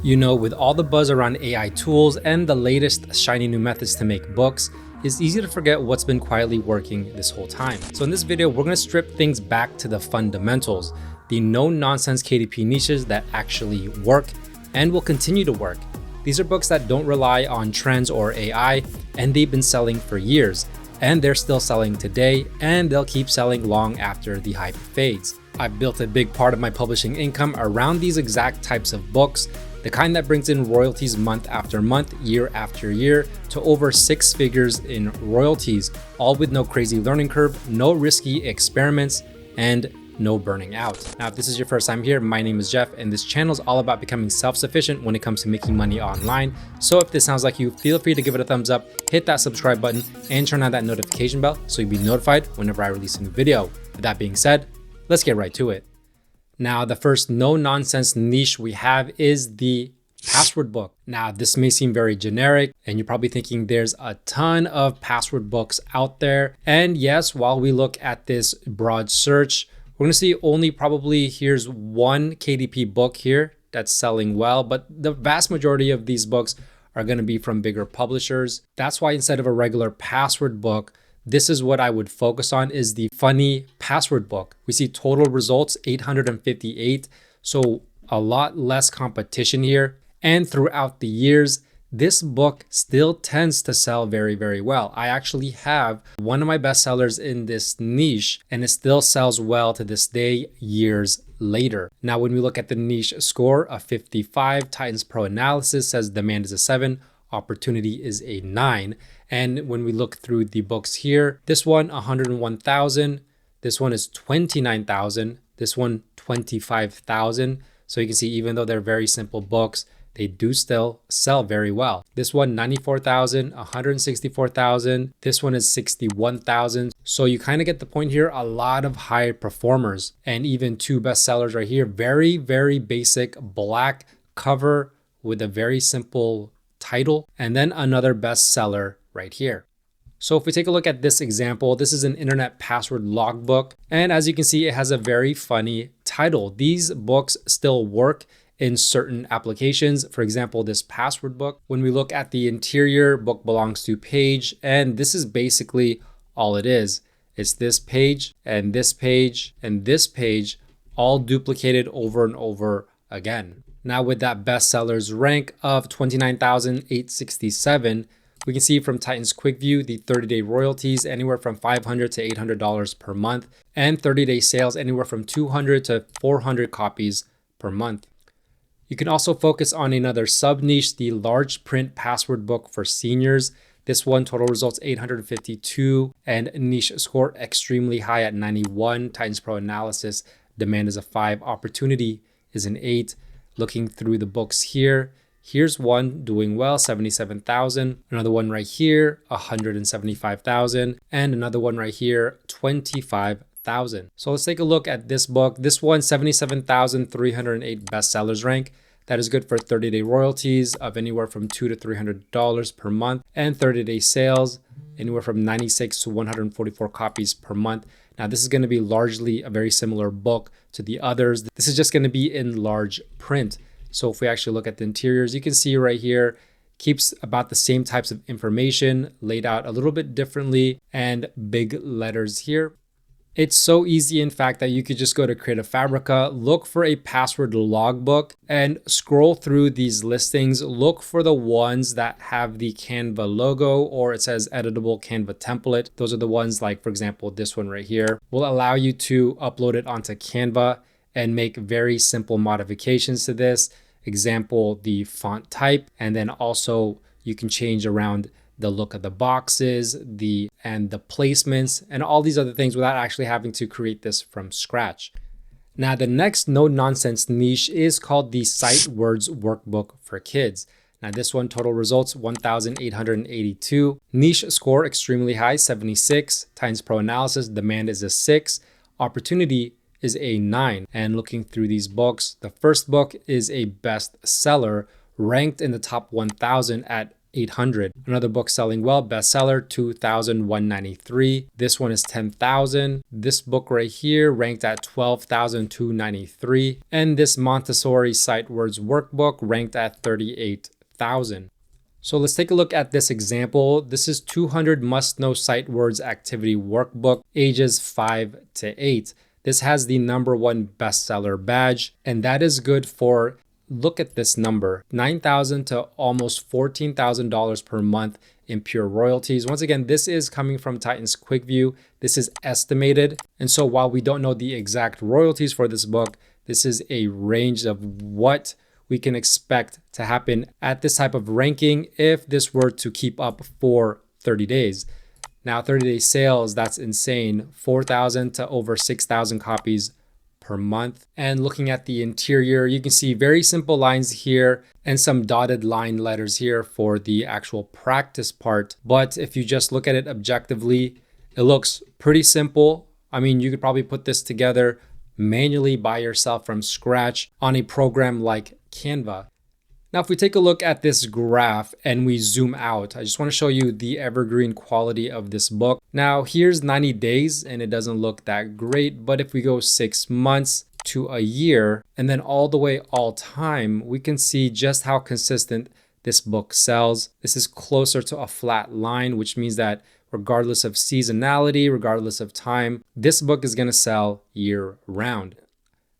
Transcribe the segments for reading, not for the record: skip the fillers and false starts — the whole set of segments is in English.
You know, with all the buzz around AI tools and the latest shiny new methods to make books, it's easy to forget what's been quietly working this whole time. So in this video, we're gonna strip things back to the fundamentals, the no-nonsense KDP niches that actually work and will continue to work. These are books that don't rely on trends or AI, and they've been selling for years, and they're still selling today, and they'll keep selling long after the hype fades. I've built a big part of my publishing income around these exact types of books, the kind that brings in royalties month after month, year after year, to over 6 figures in royalties, all with no crazy learning curve, no risky experiments, and no burning out. Now, if this is your first time here, my name is Jeff, and this channel is all about becoming self-sufficient when it comes to making money online. So if this sounds like you, feel free to give it a thumbs up, hit that subscribe button, and turn on that notification bell so you'll be notified whenever I release a new video. With that being said, let's get right to it. Now, the first no-nonsense niche we have is the password book. Now, this may seem very generic, and you're probably thinking there's a ton of password books out there. And yes, while we look at this broad search, we're gonna see only probably here's one KDP book here that's selling well, but the vast majority of these books are gonna be from bigger publishers. That's why instead of a regular password book, this is what I would focus on, is the funny password book. We see total results 858, so a lot less competition here. And throughout the years, this book still tends to sell very, very well. I actually have one of my bestsellers in this niche, and it still sells well to this day, years later. Now, when we look at the niche score of 55, Titans Pro Analysis says demand is a 7, opportunity is a 9. And when we look through the books here, this one 101,000, this one is 29,000, this one 25,000. So you can see, even though they're very simple books, they do still sell very well. This one 94,000, 164,000. This one is 61,000. So you kind of get the point here. A lot of high performers, and even two bestsellers right here. Very, very basic black cover with a very simple title, and then another bestseller right here. So if we take a look at this example, this is an internet password logbook. And as you can see, it has a very funny title. These books still work in certain applications. For example, this password book, when we look at the interior, book belongs to page, and this is basically all it is. It's this page and this page and this page, all duplicated over and over again. Now, with that bestsellers rank of 29,867, we can see from Titans Quick View, the 30-day royalties anywhere from $500 to $800 per month, and 30-day sales anywhere from 200 to 400 copies per month. You can also focus on another sub-niche, the large print password book for seniors. This one, total results 852, and niche score extremely high at 91. Titans Pro Analysis, demand is a 5, opportunity is an 8. Looking through the books here, here's one doing well, 77,000. Another one right here, 175,000. And another one right here, 25,000. So let's take a look at this book. This one, 77,308 bestsellers rank. That is good for 30-day royalties of anywhere from $200 to $300 per month, and 30-day sales anywhere from 96 to 144 copies per month. Now, this is going to be largely a very similar book to the others. This is just going to be in large print. So if we actually look at the interiors, you can see right here, keeps about the same types of information laid out a little bit differently, and big letters here. It's so easy, in fact, that you could just go to Creative Fabrica, look for a password logbook, and scroll through these listings. Look for the ones that have the Canva logo, or it says editable Canva template. Those are the ones, like, for example, this one right here will allow you to upload it onto Canva and make very simple modifications to this. Example, the font type, and then also you can change around the look of the boxes, the placements, and all these other things without actually having to create this from scratch. Now, the next no-nonsense niche is called the Sight Words Workbook for Kids. Now, this one, total results 1,882. Niche score extremely high, 76. Titans Pro Analysis, demand is a 6. Opportunity is a 9. And looking through these books, the first book is a bestseller, ranked in the top 1,000 at 800. Another book selling well, bestseller, 2,193. This one is 10,000. This book right here ranked at 12,293. And this Montessori Sight Words workbook ranked at 38,000. So let's take a look at this example. This is 200 must-know sight words activity workbook, ages 5 to 8. This has the #1 bestseller badge, and that is good for, look at this number, $9,000 to almost $14,000 per month in pure royalties. Once again, this is coming from Titan's Quick View. This is estimated. And so while we don't know the exact royalties for this book, this is a range of what we can expect to happen at this type of ranking if this were to keep up for 30 days. Now, 30-day sales, that's insane. 4,000 to over 6,000 copies per month. And looking at the interior, you can see very simple lines here and some dotted line letters here for the actual practice part. But if you just look at it objectively, it looks pretty simple. I mean, you could probably put this together manually by yourself from scratch on a program like Canva. Now, if we take a look at this graph and we zoom out, I just want to show you the evergreen quality of this book. Now, here's 90 days and it doesn't look that great, but if we go 6 months to a year and then all the way all time, we can see just how consistent this book sells. This is closer to a flat line, which means that regardless of seasonality, regardless of time, this book is going to sell year round.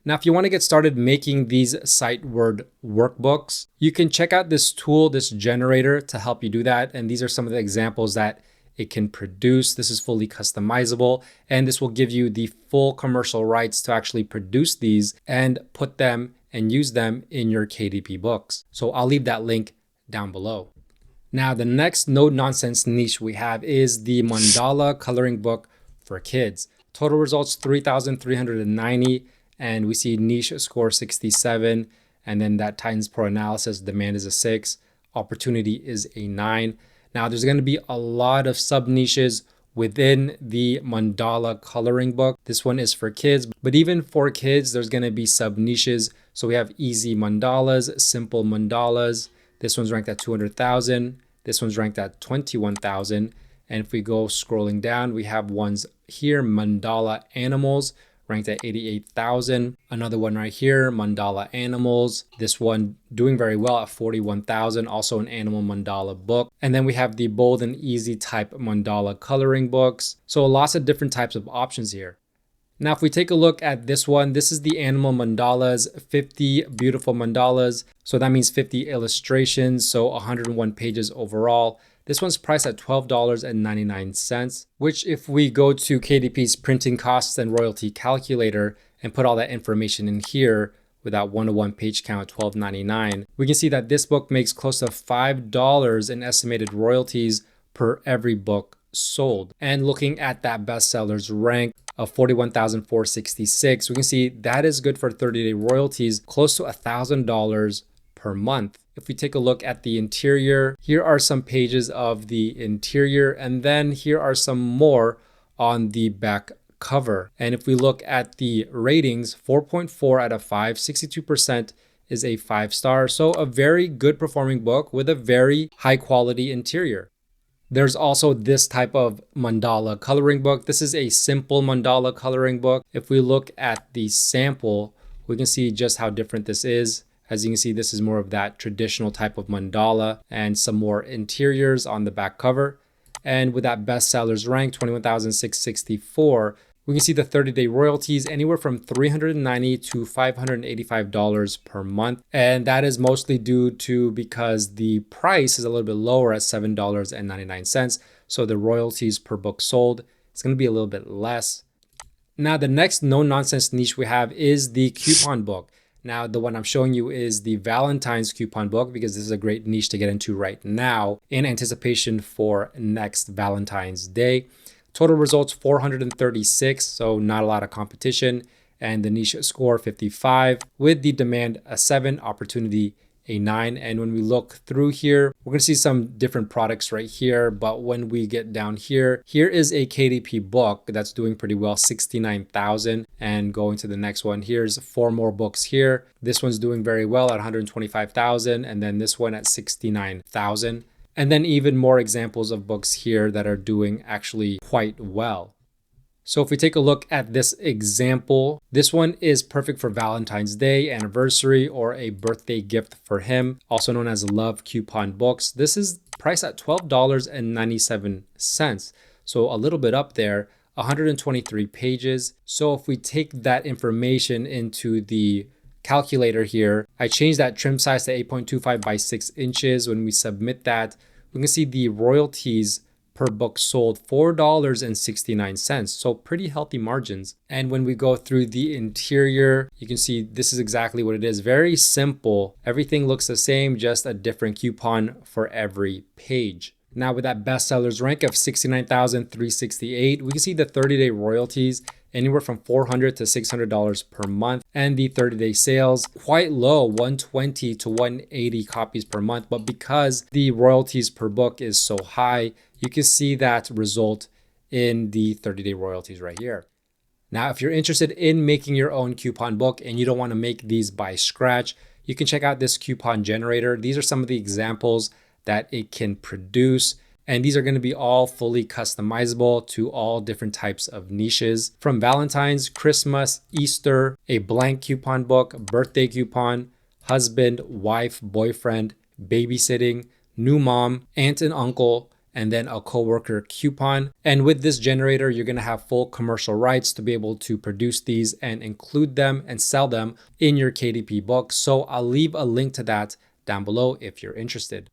Now, if you want to get started making these sight word workbooks, you can check out this tool, this generator, to help you do that. And these are some of the examples that it can produce. This is fully customizable, and this will give you the full commercial rights to actually produce these and put them and use them in your KDP books. So I'll leave that link down below. Now, the next no nonsense niche we have is the mandala coloring book for kids. Total results 3,390. And we see niche score 67, and then that Titans Pro analysis, demand is a 6, opportunity is a 9. Now there's going to be a lot of sub niches within the mandala coloring book. This one is for kids, but even for kids, there's going to be sub niches. So we have easy mandalas, simple mandalas. This one's ranked at 200,000. This one's ranked at 21,000. And if we go scrolling down, we have ones here, mandala animals, ranked at 88,000. Another one right here, mandala animals. This one doing very well at 41,000, also an animal mandala book. And then we have the bold and easy type mandala coloring books. So lots of different types of options here. Now, if we take a look at this one, this is the animal mandalas, 50 beautiful mandalas. So that means 50 illustrations, so 101 pages overall. This one's priced at $12.99, which if we go to KDP's printing costs and royalty calculator and put all that information in here with that 101 page count, $12.99, we can see that this book makes close to $5 in estimated royalties per every book sold. And looking at that bestsellers rank of 41,466, we can see that is good for 30-day royalties, close to $1,000 per month. If we take a look at the interior, here are some pages of the interior, and then here are some more on the back cover. And if we look at the ratings, 4.4 out of 5, 62% is a 5-star. So a very good performing book with a very high quality interior. There's also this type of mandala coloring book. This is a simple mandala coloring book. If we look at the sample, we can see just how different this is. As you can see, this is more of that traditional type of mandala and some more interiors on the back cover. And with that bestsellers rank, 21,664, we can see the 30-day royalties anywhere from $390 to $585 per month. And that is mostly due to because the price is a little bit lower at $7.99. So the royalties per book sold is going to be a little bit less. Now, the next no-nonsense niche we have is the coupon book. Now, the one I'm showing you is the Valentine's coupon book because this is a great niche to get into right now in anticipation for next Valentine's Day. Total results 436, so not a lot of competition. And the niche score 55 with the demand a 7, opportunity a 9. And when we look through here, we're going to see some different products right here. But when we get down here, here is a KDP book that's doing pretty well, 69,000. And going to the next one, here's 4 more books here. This one's doing very well at 125,000. And then this one at 69,000. And then even more examples of books here that are doing actually quite well. So if we take a look at this example, this one is perfect for Valentine's Day, anniversary, or a birthday gift for him, also known as Love Coupon Books. This is priced at $12.97. So a little bit up there, 123 pages. So if we take that information into the calculator here, I changed that trim size to 8.25 by 6 inches. When we submit that, we can see the royalties per book sold $4.69. So pretty healthy margins. And when we go through the interior, you can see this is exactly what it is. Very simple. Everything looks the same, just a different coupon for every page. Now with that bestsellers rank of 69,368, we can see the 30-day royalties anywhere from $400 to $600 per month, and the 30-day sales quite low, 120 to 180 copies per month. But because the royalties per book is so high, you can see that result in the 30-day royalties right here. Now, if you're interested in making your own coupon book and you don't want to make these by scratch, you can check out this coupon generator. These are some of the examples that it can produce. And these are going to be all fully customizable to all different types of niches, from Valentine's, Christmas, Easter, a blank coupon book, birthday coupon, husband, wife, boyfriend, babysitting, new mom, aunt and uncle, and then a coworker coupon. And with this generator, you're going to have full commercial rights to be able to produce these and include them and sell them in your KDP book. So I'll leave a link to that down below if you're interested.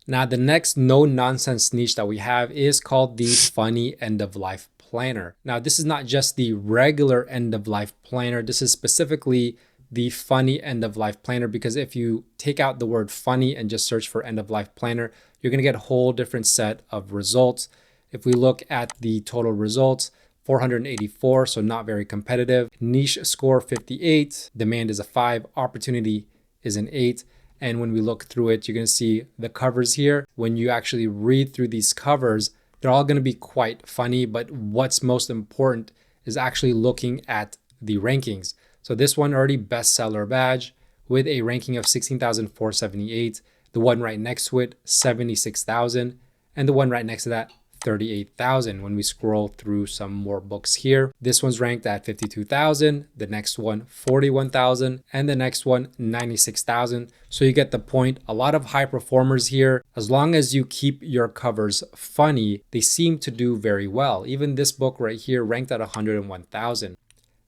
Now, the next no-nonsense niche that we have is called the funny end-of-life planner. Now, this is not just the regular end-of-life planner. This is specifically the funny end-of-life planner, because if you take out the word funny and just search for end-of-life planner, you're going to get a whole different set of results. If we look at the total results, 484, so not very competitive. Niche score 58, demand is a 5, opportunity is an 8. And when we look through it, you're going to see the covers here. When you actually read through these covers, they're all going to be quite funny, but what's most important is actually looking at the rankings. So this one already bestseller badge with a ranking of 16,478. The one right next to it, 76,000. And the one right next to that, 38,000. When we scroll through some more books here, this one's ranked at 52,000, the next one 41,000, and the next one 96,000. So you get the point. A lot of high performers here. As long as you keep your covers funny, they seem to do very well. Even this book right here ranked at 101,000.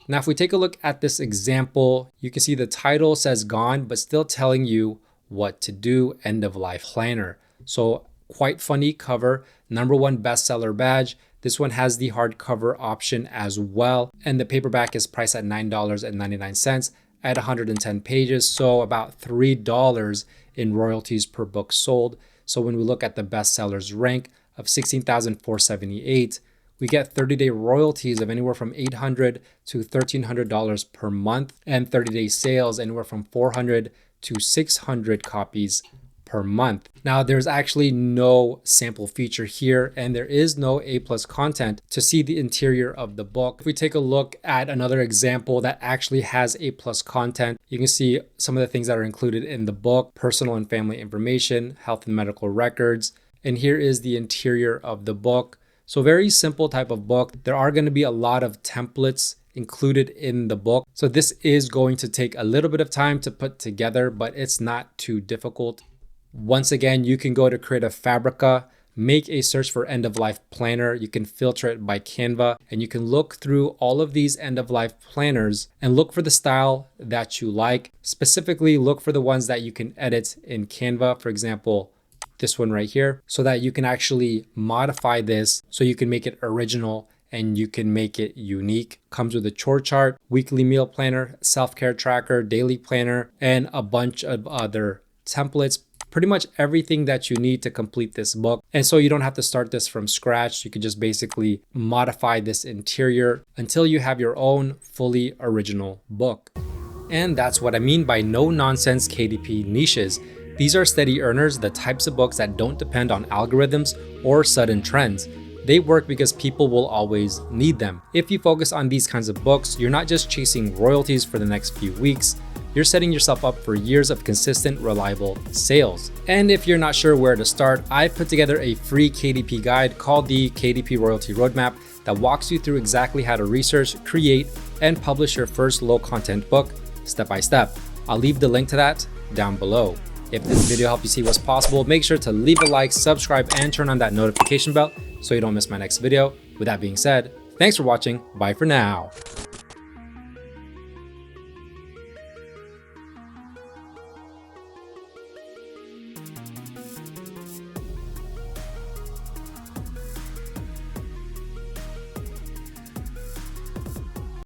Now, if we take a look at this example, you can see the title says gone, but still telling you what to do, end of life planner. So quite funny cover, #1 bestseller badge. This one has the hardcover option as well. And the paperback is priced at $9.99 at 110 pages. So about $3 in royalties per book sold. So when we look at the bestsellers rank of 16,478, we get 30-day royalties of anywhere from $800 to $1,300 per month, and 30-day sales anywhere from 400 to 600 copies per month. Now, there's actually no sample feature here, and there is no A+ content to see the interior of the book. If we take a look at another example that actually has A+ content, you can see some of the things that are included in the book: personal and family information, health and medical records. And here is the interior of the book. So very simple type of book. There are going to be a lot of templates included in the book. So this is going to take a little bit of time to put together, but it's not too difficult. Once again, you can go to Creative Fabrica, make a search for end of life planner. You can filter it by Canva, and you can look through all of these end of life planners and look for the style that you like. Specifically, look for the ones that you can edit in Canva. For example, this one right here, so that you can actually modify this so you can make it original and you can make it unique. Comes with a chore chart, weekly meal planner, self-care tracker, daily planner, and a bunch of other templates. Pretty much everything that you need to complete this book. And so you don't have to start this from scratch. You can just basically modify this interior until you have your own fully original book. And that's what I mean by no nonsense KDP niches. These are steady earners, the types of books that don't depend on algorithms or sudden trends. They work because people will always need them. If you focus on these kinds of books, you're not just chasing royalties for the next few weeks. you're setting yourself up for years of consistent, reliable sales. And if you're not sure where to start, I've put together a free KDP guide called the KDP Royalty Roadmap that walks you through exactly how to research, create, and publish your first low content book step by step. I'll leave the link to that down below. If this video helped you see what's possible, make sure to leave a like, subscribe, and turn on that notification bell so you don't miss my next video. With that being said, thanks for watching. Bye for now.